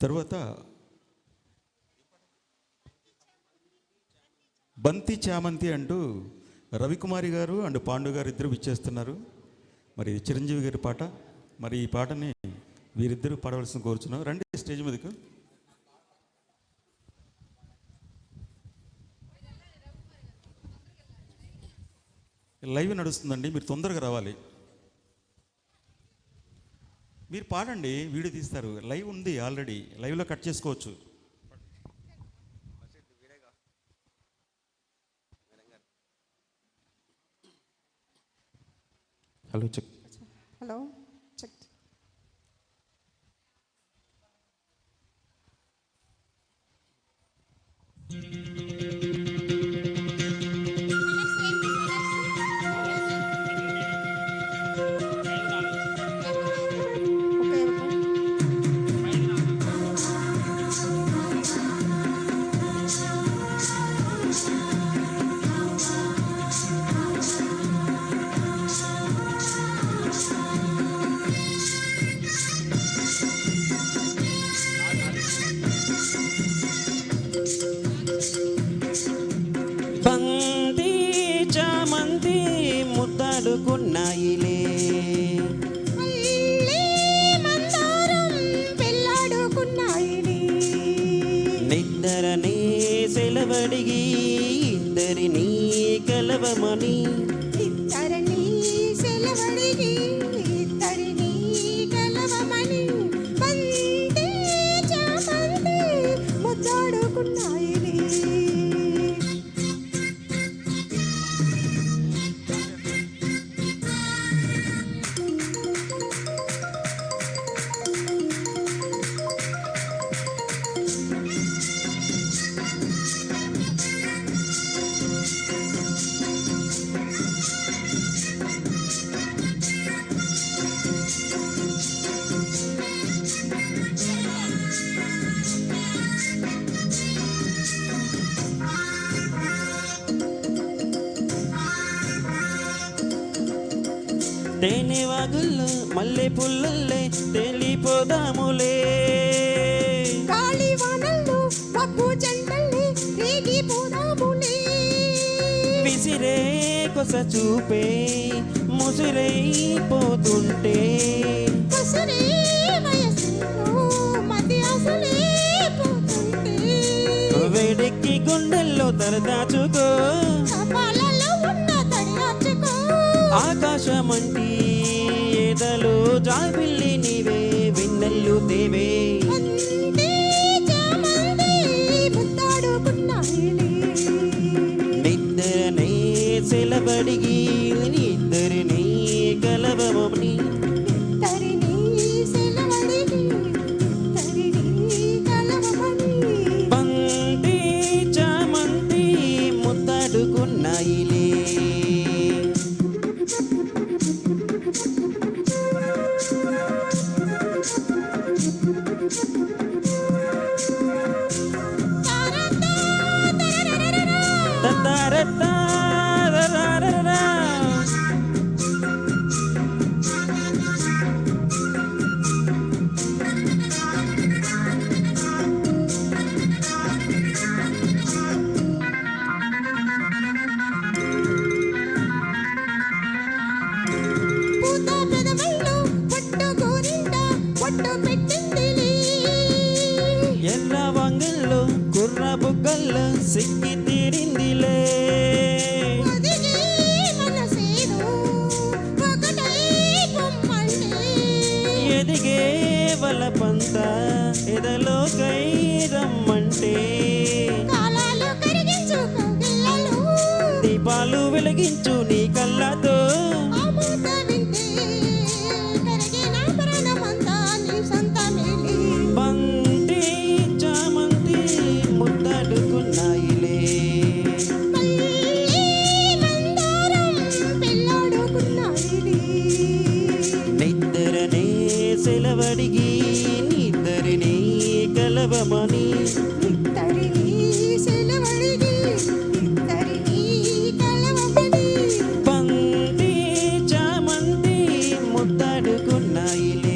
తర్వాత బంతి చామంతి అంటూ రవికుమారి గారు అండ్ పాండు గారు ఇద్దరు ఇచ్చేస్తున్నారు. మరి చిరంజీవి గారి పాట. మరి ఈ పాటని వీరిద్దరూ పాడవలసిన కోరుచున్నాం. రండి స్టేజ్ మీదకు. లైవ్ నడుస్తుందండి, మీరు తొందరగా రావాలి. మీరు పాడండి, వీడియో తీస్తారు. లైవ్ ఉంది ఆల్రెడీ, లైవ్లో కట్ చేసుకోవచ్చు. Hello check. Hello check. బంతి చామంతి ముద్దాడుకున్నాయిలే, నిద్దరనే సెలవడిగి ఇద్దరిని కలవమని, ఇద్దరిని సెలవడిగి ఇద్దరిని కలవమని, బంతి చామంతి ముద్దాడుకున్నాయిలే. తేనె వాగుల్లో మల్లె పుల్లల్లే తెలిపోదాములే, గాలి వానల్లో మబ్బు జంటల్లే రేగిపోదాములే, విసిరే కొస చూపే ముసిరైపోతుంటే, ముసిరే వయసులో మది అసలే పోతుంటే, వేడెక్కి గుండెల్లో తలదాచుకో, కపాలలో ఉన్న తడియాచుకో, ఆకాశమంటి ఎదలో జాబిల్లి నీవే వెన్నెల్లు దేవే, బంతి చామంతి ముద్దాడుకున్నాయిలే, నిద్దరనే సెలబడిగి ఇద్దరిని కలవమని, ఇద్దరిని సెలవడిగి ఇద్దరిని కలవమని, బంతి చామంతి ముద్దాడుకున్నాయిలే. పూత పెదవుల్లో పొట్టు గోరింట పొట్టు పెట్టిందిలే, ఎర్ర వంగల్లో కుర్ర బుగ్గల్లో సిక్కి తీరిందిలే, ఒదిగి మనసేదో ఒకటై పొమ్మంటే, ఎదిగే వలపంత ఎదలోకై రమ్మంటే, కాలాలు కరిగించు కౌగిళ్ళలో, దీపాలు వెలిగించు నీ కళ్ళతో, ఆ మూత వింటే కరిగిన ప్రాణమంతా నీ సొంతమేలే, బంతి చామంతి ముద్దాడుకున్నాయిలే, మల్లె మందారం పెళ్ళాడుకున్నాయిలే, నిద్దరనే సెలవడిగి నిద్దరిని కలవమని, ఇద్దరిని సెలవడిగి ఇద్దరిని కలవమని, బంతి చామంతి ముద్దాడుకున్నాయిలే.